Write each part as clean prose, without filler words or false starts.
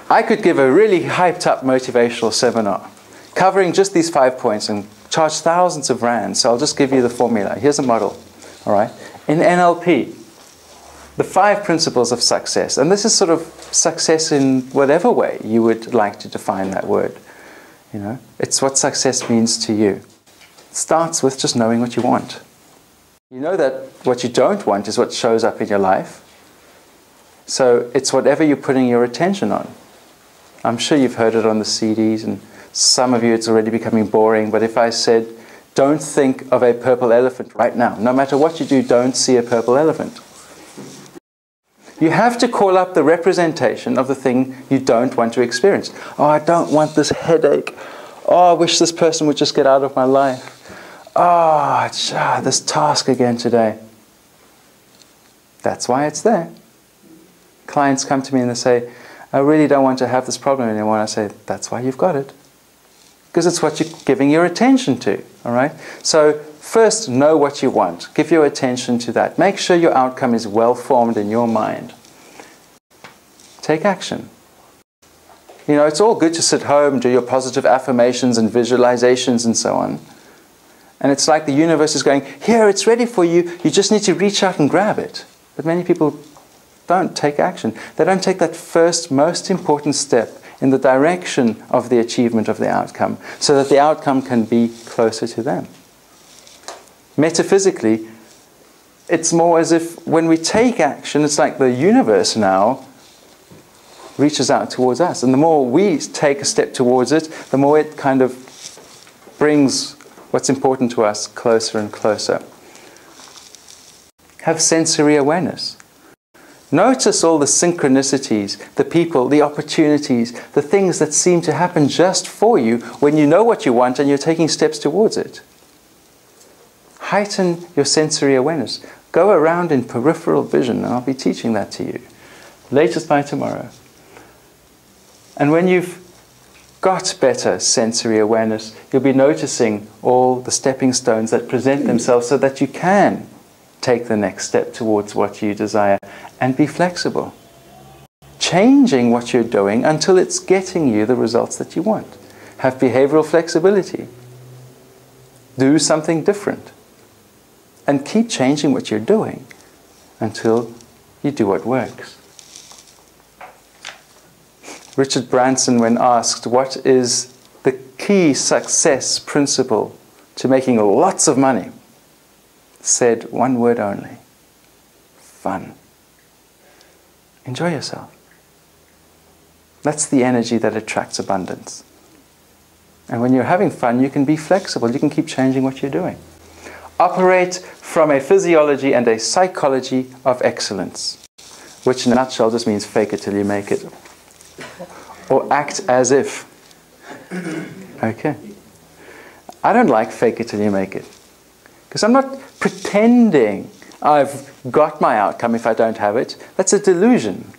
I could give a really hyped up motivational seminar covering just these 5 points and charge thousands of rands. So I'll just give you the formula. Here's a model. All right. In NLP, the 5 principles of success, and this is sort of success in whatever way you would like to define that word. You know, it's what success means to you. It starts with just knowing what you want. You know that what you don't want is what shows up in your life. So it's whatever you're putting your attention on. I'm sure you've heard it on the CDs, and some of you it's already becoming boring, but if I said, don't think of a purple elephant right now. No matter what you do, don't see a purple elephant. You have to call up the representation of the thing you don't want to experience. Oh, I don't want this headache. Oh, I wish this person would just get out of my life. Oh, this task again today. That's why it's there. Clients come to me and they say, I really don't want to have this problem anymore. And I say, that's why you've got it. Because it's what you're giving your attention to. All right? So first, know what you want. Give your attention to that. Make sure your outcome is well formed in your mind. Take action. You know, it's all good to sit home, do your positive affirmations and visualizations and so on. And it's like the universe is going, here, it's ready for you. You just need to reach out and grab it. But many people don't take action. They don't take that first, most important step in the direction of the achievement of the outcome, so that the outcome can be closer to them. Metaphysically, it's more as if when we take action, it's like the universe now reaches out towards us. And the more we take a step towards it, the more it kind of brings what's important to us closer and closer. Have sensory awareness. Notice all the synchronicities, the people, the opportunities, the things that seem to happen just for you when you know what you want and you're taking steps towards it. Heighten your sensory awareness. Go around in peripheral vision, and I'll be teaching that to you, latest by tomorrow. And when you've got better sensory awareness, you'll be noticing all the stepping stones that present themselves so that you can take the next step towards what you desire and be flexible. Changing what you're doing until it's getting you the results that you want. Have behavioral flexibility. Do something different. And keep changing what you're doing until you do what works. Richard Branson, when asked what is the key success principle to making lots of money, said one word only: fun. Enjoy yourself. That's the energy that attracts abundance. And when you're having fun, you can be flexible. You can keep changing what you're doing. Operate from a physiology and a psychology of excellence, which in a nutshell just means fake it till you make it. Or act as if. Okay. I don't like fake it till you make it. Because I'm not pretending I've got my outcome if I don't have it. That's a delusion.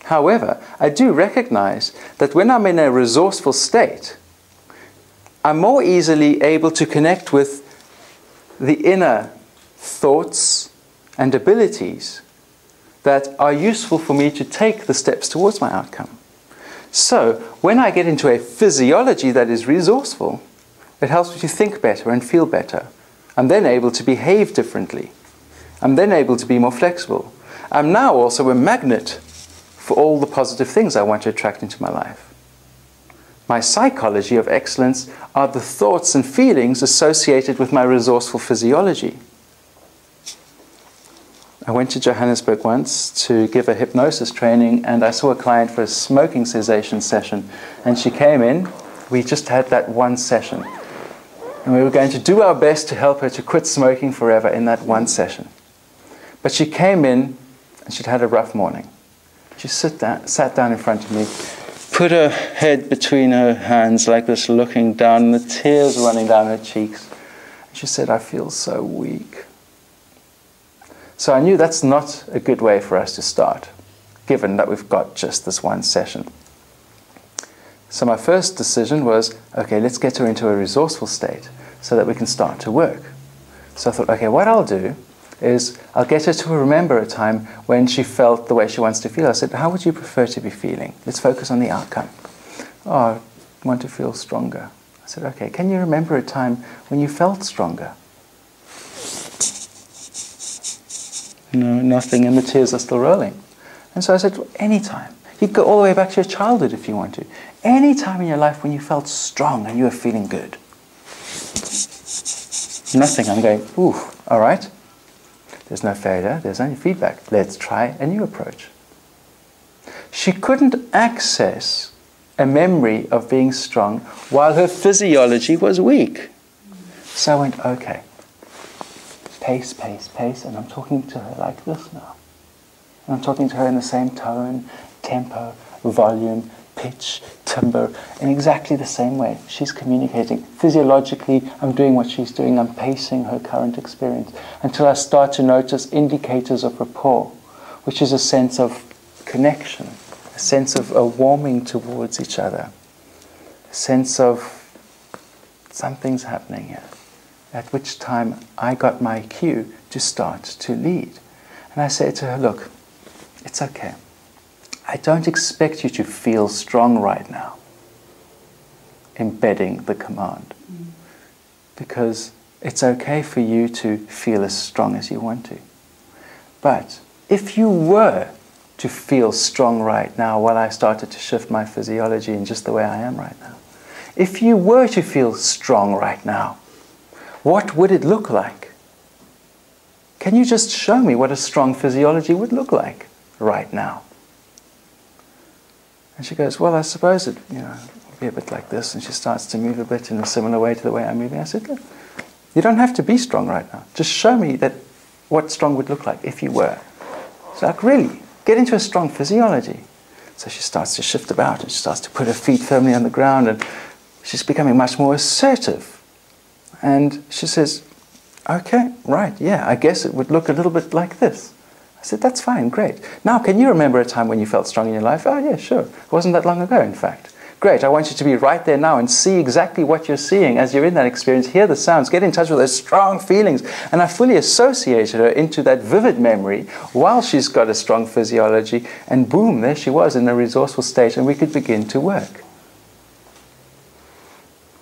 However, I do recognize that when I'm in a resourceful state, I'm more easily able to connect with the inner thoughts and abilities that are useful for me to take the steps towards my outcome. So, when I get into a physiology that is resourceful, it helps me to think better and feel better. I'm then able to behave differently. I'm then able to be more flexible. I'm now also a magnet for all the positive things I want to attract into my life. My psychology of excellence are the thoughts and feelings associated with my resourceful physiology. I went to Johannesburg once to give a hypnosis training, and I saw a client for a smoking cessation session. And she came in. We just had that one session. And we were going to do our best to help her to quit smoking forever in that one session. But she came in, and she'd had a rough morning. She sat down in front of me, put her head between her hands like this, looking down, and the tears running down her cheeks. And she said, I feel so weak. So I knew that's not a good way for us to start, given that we've got just this one session. So my first decision was, okay, let's get her into a resourceful state so that we can start to work. So I thought, okay, what I'll do is I'll get her to remember a time when she felt the way she wants to feel. I said, how would you prefer to be feeling? Let's focus on the outcome. Oh, I want to feel stronger. I said, okay, can you remember a time when you felt stronger? No, nothing, and the tears are still rolling. And so I said, well, anytime. You can go all the way back to your childhood if you want to. Any time in your life when you felt strong and you were feeling good. Nothing. I'm going, ooh, all right. There's no failure, there's only feedback. Let's try a new approach. She couldn't access a memory of being strong while her physiology was weak. So I went, okay. Pace, pace, pace, and I'm talking to her like this now. And I'm talking to her in the same tone, tempo, volume, pitch, timbre, in exactly the same way. She's communicating. Physiologically, I'm doing what she's doing. I'm pacing her current experience until I start to notice indicators of rapport, which is a sense of connection, a sense of a warming towards each other, a sense of something's happening here. At which time I got my cue to start to lead. And I said to her, look, it's okay. I don't expect you to feel strong right now, embedding the command. Because it's okay for you to feel as strong as you want to. But if you were to feel strong right now while I started to shift my physiology in just the way I am right now, if you were to feel strong right now, what would it look like? Can you just show me what a strong physiology would look like right now? And she goes, well, I suppose it would be a bit like this. And she starts to move a bit in a similar way to the way I'm moving. I said, look, you don't have to be strong right now. Just show me what strong would look like if you were. So like, really, get into a strong physiology. So she starts to shift about and she starts to put her feet firmly on the ground and she's becoming much more assertive. And she says, okay, right, yeah, I guess it would look a little bit like this. I said, that's fine, great. Now, can you remember a time when you felt strong in your life? Oh, yeah, sure. It wasn't that long ago, in fact. Great, I want you to be right there now and see exactly what you're seeing as you're in that experience. Hear the sounds, get in touch with those strong feelings. And I fully associated her into that vivid memory while she's got a strong physiology. And boom, there she was in a resourceful state and we could begin to work.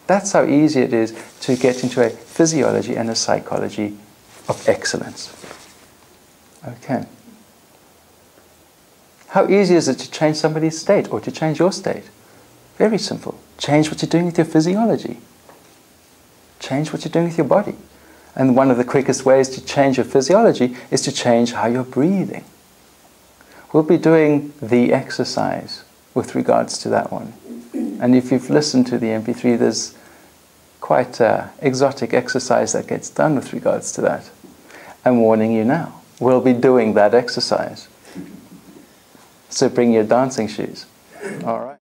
That's how easy it is to get into a physiology and a psychology of excellence. Okay. How easy is it to change somebody's state or to change your state? Very simple. Change what you're doing with your physiology. Change what you're doing with your body. And one of the quickest ways to change your physiology is to change how you're breathing. We'll be doing the exercise with regards to that one. And if you've listened to the MP3, there's quite an exotic exercise that gets done with regards to that. I'm warning you now. We'll be doing that exercise. So bring your dancing shoes. All right.